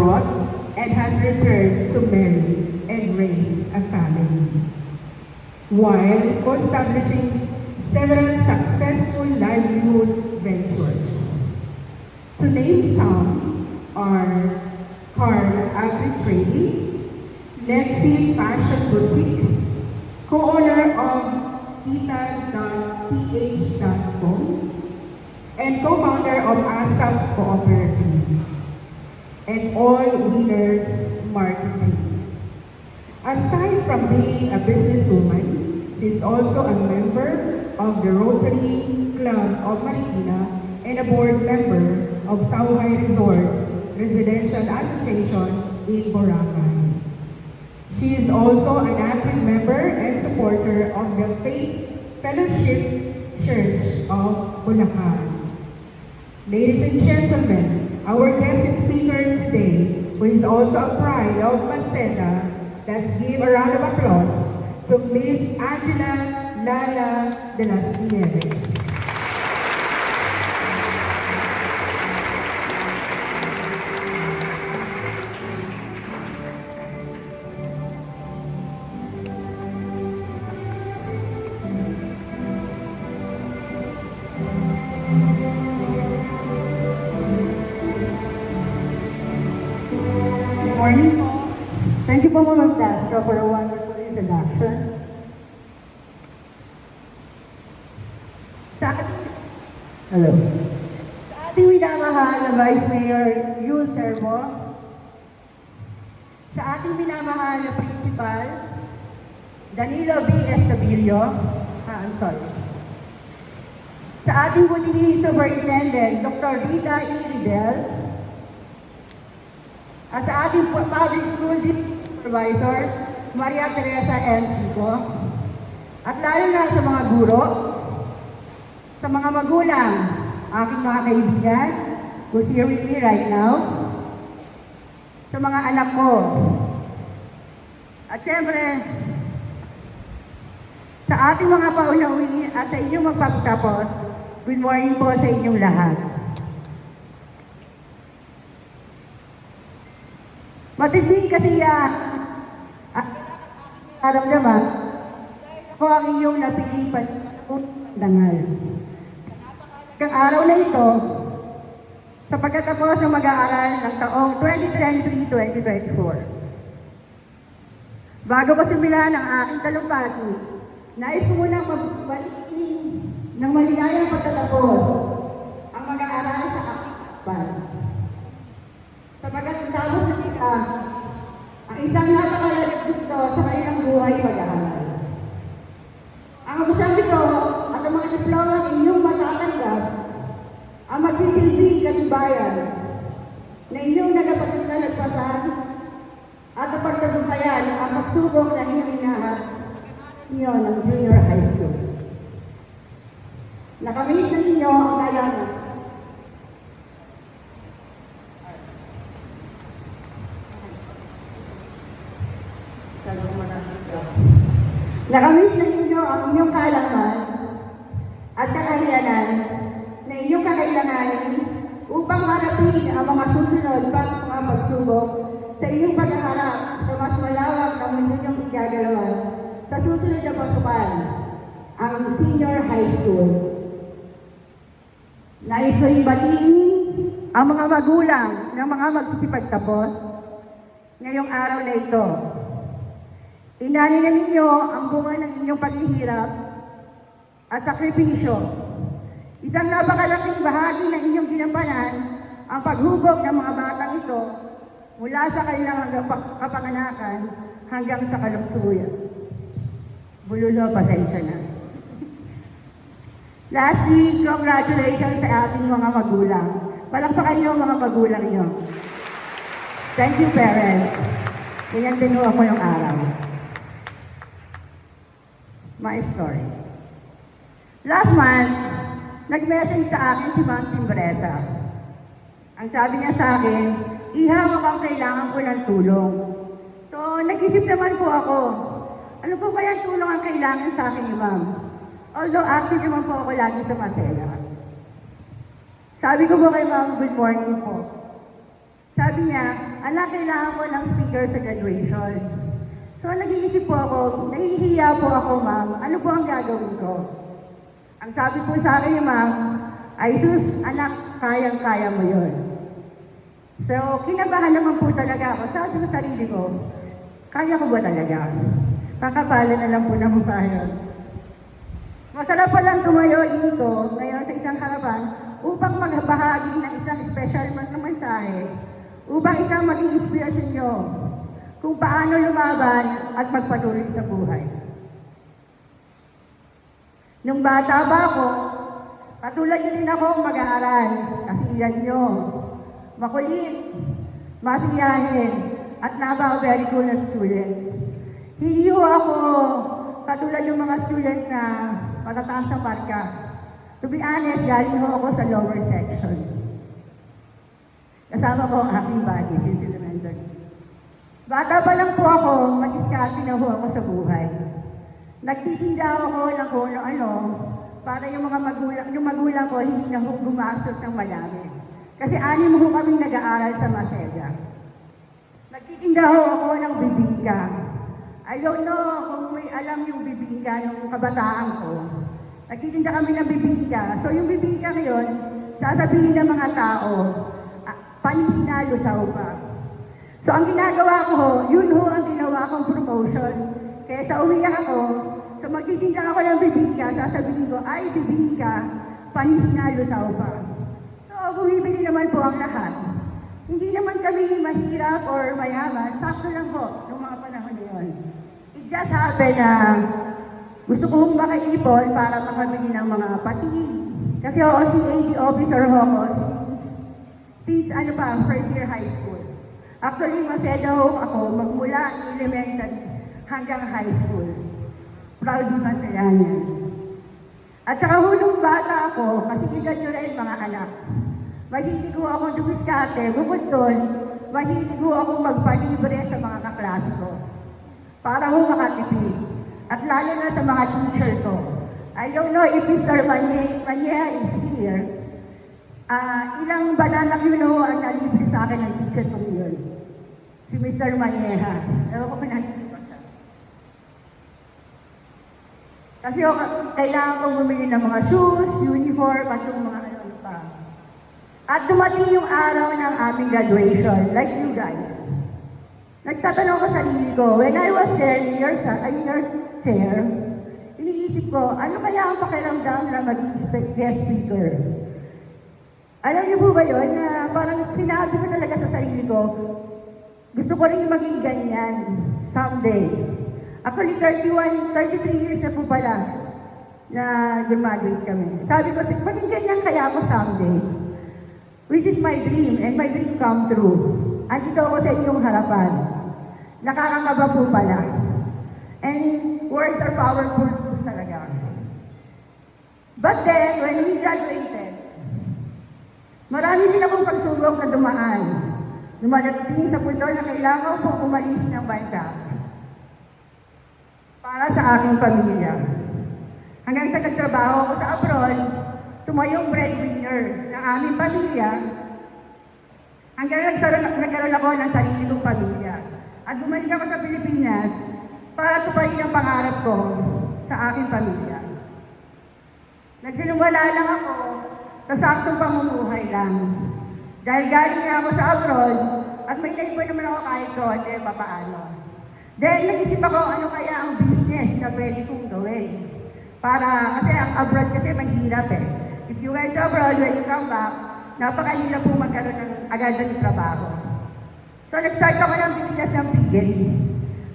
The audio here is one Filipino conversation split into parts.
abroad and has returned to marry and raise a family, while establishing several successful livelihood ventures. To name some are Carl Agri Trading, Lexi Fashion Boutique, co-owner of Tita.ph.com, and co-founder of ASAP Cooperative, and All Winners Marketing. Aside from being a businesswoman, she is also a member of the Rotary Club of Marikina and a board member of Tauhay Resorts Residential Association in Boracay. She is also an active member and supporter of the Faith Fellowship Church of Bulacan. Ladies and gentlemen, our guest speaker today, who is also a pride of Manceta, let's give a round of applause to Miss Angela Lala de las Nieves. Good morning po. Thank you po, Ma'am Castro, for a wonderful introduction. Hello. Sa ating minamahal na Vice Mayor Yul Sermo, sa ating minamahal na Principal Danilo B. Estabilio, I'm sorry. Sa ating Butini Superintendent Dr. Rita E. Ridel, at sa ating Public School District Supervisor, Maria Teresa L. Chico, at lalo na sa mga guro, sa mga magulang, aking mga kaibigan, who's here with me right now, sa mga anak ko, at siyempre, sa ating mga paunawi at sa inyong magpapatapos, good morning po sa inyong lahat. Matinding kasiyahan at naramdaman ko ang inyong napilipan ng dangal. Ang araw na ito, sa pagkatapos ng mag-aaral ng taong 2023-2024. Bago ko simulan ang aking talumpati, nais ko munang magbalikin ng maligayang pagtatapos ang mag-aaral sa aking takpan. Sapagkat ang tapos na kita, ang isang napakalalit gusto sa kanilang buhay pag-aaral. Ang abusang ito at ang mga diploma inyong matatanggap ang magsisilbing katibayan na inyong nagpasan at ang pagtagumpayan ang pagsubok na inyong inahat niyo ng junior high school. Nakamit na ninyo ang kalaman. Nakamit na ninyo ang inyong kaalaman at kakayanan na inyong kakailanganin upang marapin ang mga susunod pang mga pagsubok sa inyong paghaharap sa mas malawak na mundo niyong igagalawan sa susunod na pasukan, ang senior high school. Nais ko'y batiin ang mga magulang ng mga magsisipagtapos ngayong araw na ito. Inanin na ninyo ang bunga ng inyong paghihirap at sakripisyo. Isang napakalaking bahagi ng inyong ginampanan ang paghubog ng mga batang ito mula sa kanilang kapanganakan hanggang sa kalusuyan. Bululo, pasensya na. Lastly, congratulations sa ating mga magulang. Palakpakan niyo ang mga magulang niyo. Thank you, parents. Ganyan tinuha ko yung araw. My story. Last month, nag-message sa akin si Ma'am Timbresa. Ang sabi niya sa akin, ihawak ang kailangan ko ng tulong. So, nag-isip naman po ako, ano po ba yung tulong ang kailangan sa akin ni Ma'am? Although active naman po ako lagi sa Masela. Sabi ko po kay Ma'am, good morning po. Sabi niya, anak, kailangan ko ng speaker sa graduation. So nag-iisip po ako, nahihiya po ako, ma'am, ano po ang gagawin ko? Ang sabi po sa akin ni ma'am, ay sus, anak, kayang-kaya mo yun. So, kinabahan naman po talaga ako. Sabi ko sa sarili ko, kaya ko ba talaga? Kakapala na lang po ng mukha yun. Masarap pa lang tumayo dito, ngayon sa isang harapan, upang magbahagi ng isang special na mensahe, upang isang maging inspirasyon nyo kung paano lumaban at magpatuloy sa buhay. Nung bata ba ako, katulad nyo din ako mag-aaral, kasi ilan nyo, makulit, masiyahin, at napaka-very cool na student. Hindi ho ako katulad ng mga student na matataas ng marka. To be honest, galing ho ako sa lower section. Kasama ko ang aking body since elementary. Bata pa lang po ako, matiskati na ho ako sa buhay. Nagtitinda ako ng kung ano, para yung magulang ko hindi na ho gumastos ng marami. Kasi 6 ho kaming nag-aaral sa Maseda. Nagtitinda ho ako ng bibingka. I don't know kung may alam yung bibingka ng kabataan ko. Nagtitinda kami ng bibingka. So yung bibingka ngayon, sasabihin ng mga tao, panisinalo sa upa. So ang ginagawa ko ho, yun ho ang ginawa kong promotion. Kaya sa umiyak ako, so magtitinda ako ng bibingka, sasabihin ko, ay bibingka, panisinalo sa upa. So bumibili naman po ang lahat. Hindi naman kami mahirap or mayaman, sakto lang po noong mga panahon na yun. It just happened na gusto kong makaipon para makabili ng mga pati. Kasi ako si AD officer ako since first year high school. Actually, Maseda ho ako magmula elementary hanggang high school. Proud naman sila niyan. At saka hulong bata ako, kasi edad nyo rin mga anak. Mahilig ko akong dumiskate, bukod doon, mahilig ko akong magpalibre sa mga kaklase ko. Para ho makatipid. At lalo na sa mga teacher ko. I don't know if Mr. Manya is here. Ilang banana yun ho ang nalibre sa akin ng teacher ko yun. Si Mr. Manya. Ewan ko pa nalibre pa siya. Kasi kailangan kong bumili ng mga shoes, uniform, at yung mga ano pa. At dumating yung araw ng aming graduation, like you guys. Nagtatanong ko sa sarili ko, when I was there in your chair, iniisip ko, ano kaya ang pakiramdam na maging guest speaker? Alam niyo po ba yun, na parang sinabi ko talaga sa sarili ko, gusto ko rin maging ganyan someday. Actually, 33 years na po pala na graduate kami. Sabi ko, maging ganyan kaya ako someday. Which is my dream, and my dream come true. Andito ako sa inyong harapan. Nakakakaba po pala. And words are powerful po talaga. But then, when we graduated, marami din akong pagsubok na dumaan. Dumadating sa punto na kailangan ko umalis ng bansa para sa aking pamilya. Hanggang sa nagtrabaho ako sa abroad, tumayong breadwinner ng aming pamilya, hanggang nagkaroon ako ng sarili kong pamilya. At bumalik ako sa Pilipinas para tuparin ang pangarap ko sa aking pamilya. Nagsinumala lang ako sa saktong pamumuhay lang. Dahil galing na ako sa abroad, at may naipon naman ako kahit konti, papaano. Dahil nag-isip ako ano kaya ang business na pwede kong gawin. Kasi ang abroad kasi mahirap eh. If you went abroad, when you come back, napakahirap po magkaroon ng agad ng trabaho. So, nag-start ako ng business ng piggery.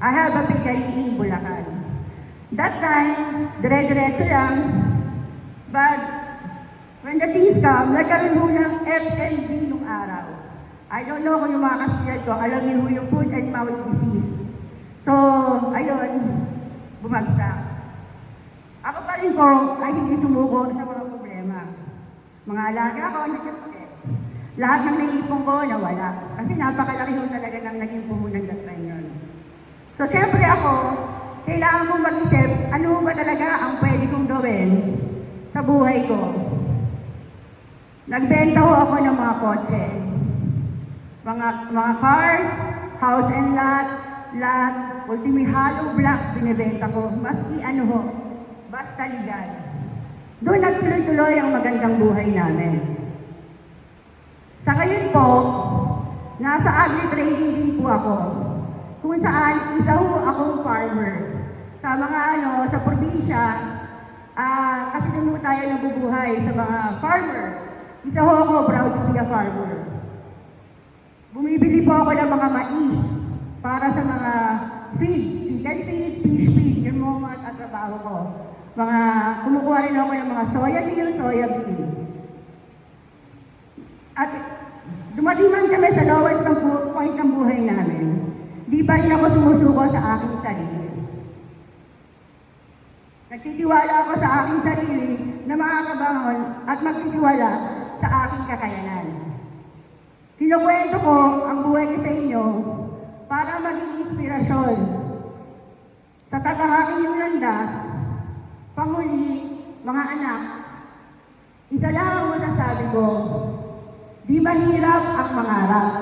I have a piggery in Bulacan. That time, dire-diretso lang. But, when the things come, nagkaroon ho ng FND nung araw. I don't know kung yung mga kasiyat ko, alam niyo yung food and mouth disease. So, ayun, bumagsak. Ako pa rin po ay hindi sumuko sa mga problema. Mga alaga ako, nagkasakit. Lahat ng naipon ko, nawala. Kasi napakalaki ho talaga ng naging pumunang that time yun. So, siyempre ako, kailangan kong mag-isip, ano ba talaga ang pwede kong gawin sa buhay ko. Nagbenta ho ako ng mga kotse. Mga cars, house and lot, ultimi hollow block binibenta ko. Maski ano ho, basta legal. Doon nagtuloy-tuloy ang magandang buhay namin. Sa ngayon po, nasa agri-trading din po ako. Kung saan, isa ho akong farmer. Sa mga sa probinsya, kasi doon ho tayo nabubuhay sa mga farmer. Isa ho ako, proud to be a farmer. Bumibili po ako ng mga mais para sa mga feed, chicken feed, fish feed, yung mga katrabaho ko. Kumukuha rin ako ng mga soya bean. At dumating man kami sa lowest point ng buhay namin, di pa rin ako sumusuko sa aking sarili. Nagtitiwala ako sa aking sarili na makakabangon at magtitiwala sa aking kakayanan. Kinukwento ko ang buhay ko sa inyo para maging inspirasyon. Sa tagahaking yung landas, panguli, mga anak, isa lang ang masasabi ko, di mahirap ang mangarap.